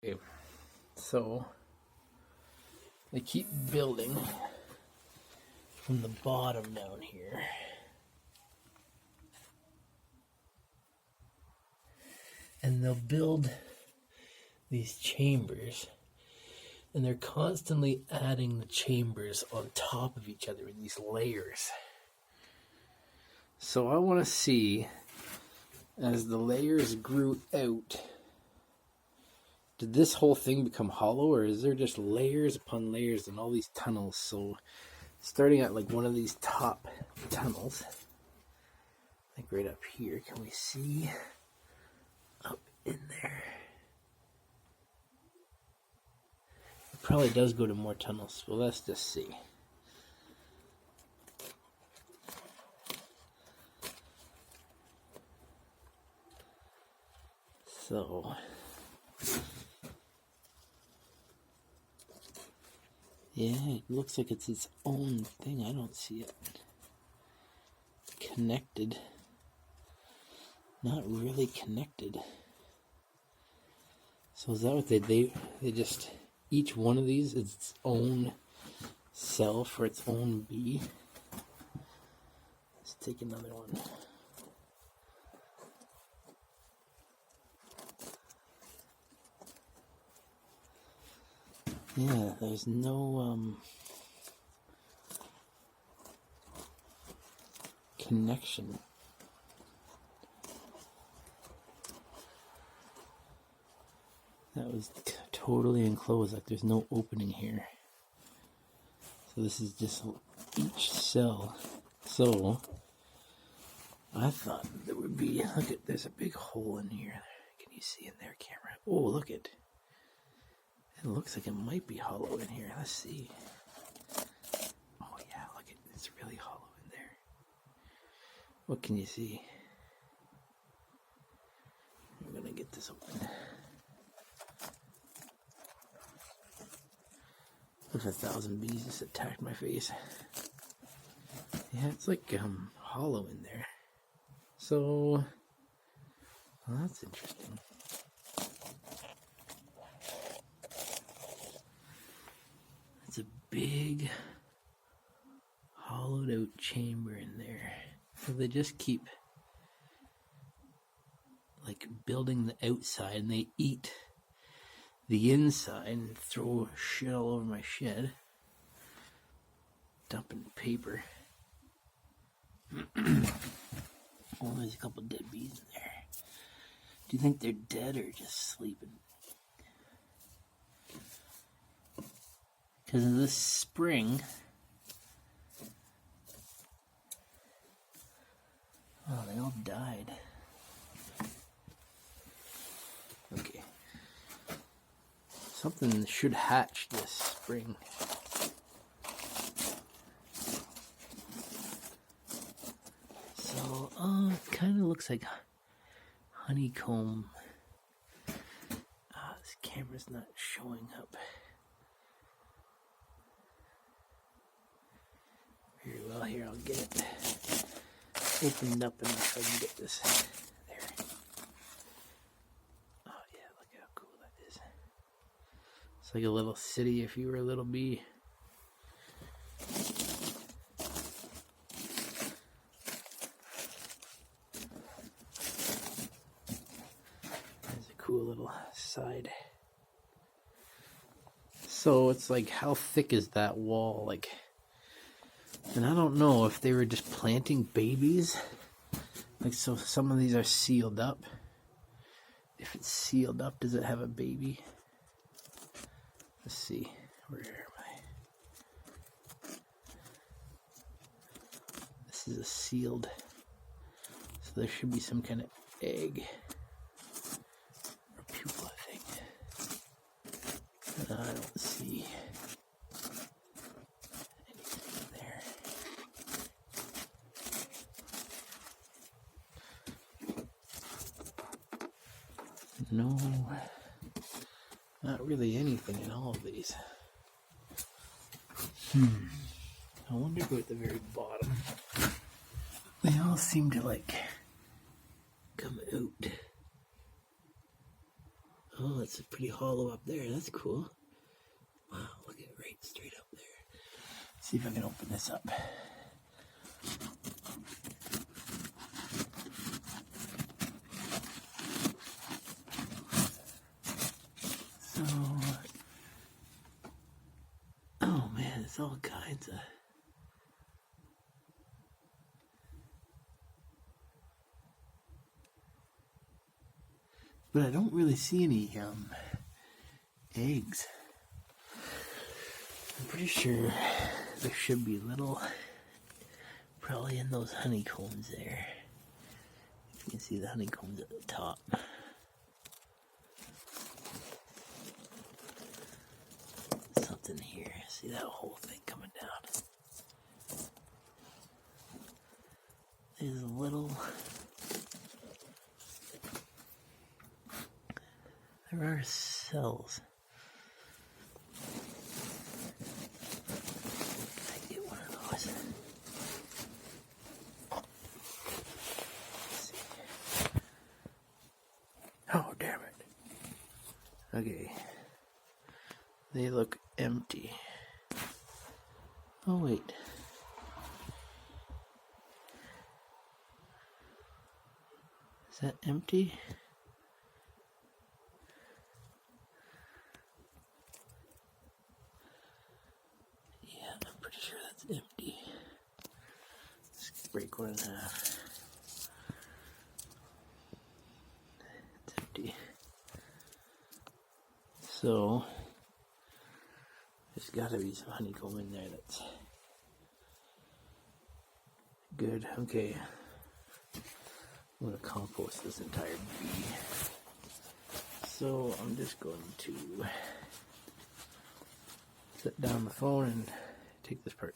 Okay, so they keep building from the bottom down here. And they'll build these chambers, and they're constantly adding the chambers on top of each other in these layers. So I want to see, as the layers grew out, did this whole thing become hollow, or is there just layers upon layers and all these tunnels? So starting at like one of these top tunnels, like right up here, can we see up in there? It probably does go to more tunnels, so let's just see. So yeah, it looks like it's its own thing. I don't see it connected. Not really connected. So is that what they just, each one of these is its own cell for its own bee? Let's take another one. Yeah, there's no connection. That was totally enclosed, like there's no opening here. So this is just each cell. So I thought there would be, look at, there's a big hole in here. Can you see in there, camera? Oh, look at. It looks like it might be hollow in here. Let's see. Oh yeah, look at, it's really hollow in there. What can you see? I'm gonna get this open. Looks like 1,000 bees just attacked my face. Yeah, it's like hollow in there. So, well, that's interesting. It's a big hollowed out chamber in there. So they just keep like building the outside, and they eat the inside and throw shit all over my shed. Dumping paper. Oh, there's a couple dead bees in there. Do you think they're dead or just sleeping? Because in this spring, oh, they all died. Okay. Something should hatch this spring. So, it kind of looks like honeycomb. This camera's not showing up very well. Here, I'll get it opened up enough I can get this there. Oh yeah, look how cool that is. It's like a little city if you were a little bee. There's a cool little side. So it's like, how thick is that wall? Like, and I don't know if they were just planting babies. Like, so some of these are sealed up. If it's sealed up, does it have a baby? Let's see. Where am I? This is a sealed. So there should be some kind of egg. Or pupil, I think. I don't see anything there. No, not really anything in all of these. I wonder if at the very bottom, they all seem to like come out Oh, it's pretty hollow up there. That's cool. Wow, look at it right straight up there. Let's see if I can open this up. So, oh man, it's all kinds of. But I don't really see any eggs. I'm pretty sure there should be little, probably in those honeycombs there. You can see the honeycombs at the top. Something here. See that whole thing coming down? There's a little. There are cells. I get one of those. Let's see. Oh, damn it. Okay. They look empty. Oh, wait. Is that empty? Empty. Let's break one in half. It's empty. So there's got to be some honeycomb in there that's good. Okay, I'm going to compost this entire bee. So I'm just going to set down the phone and take this part.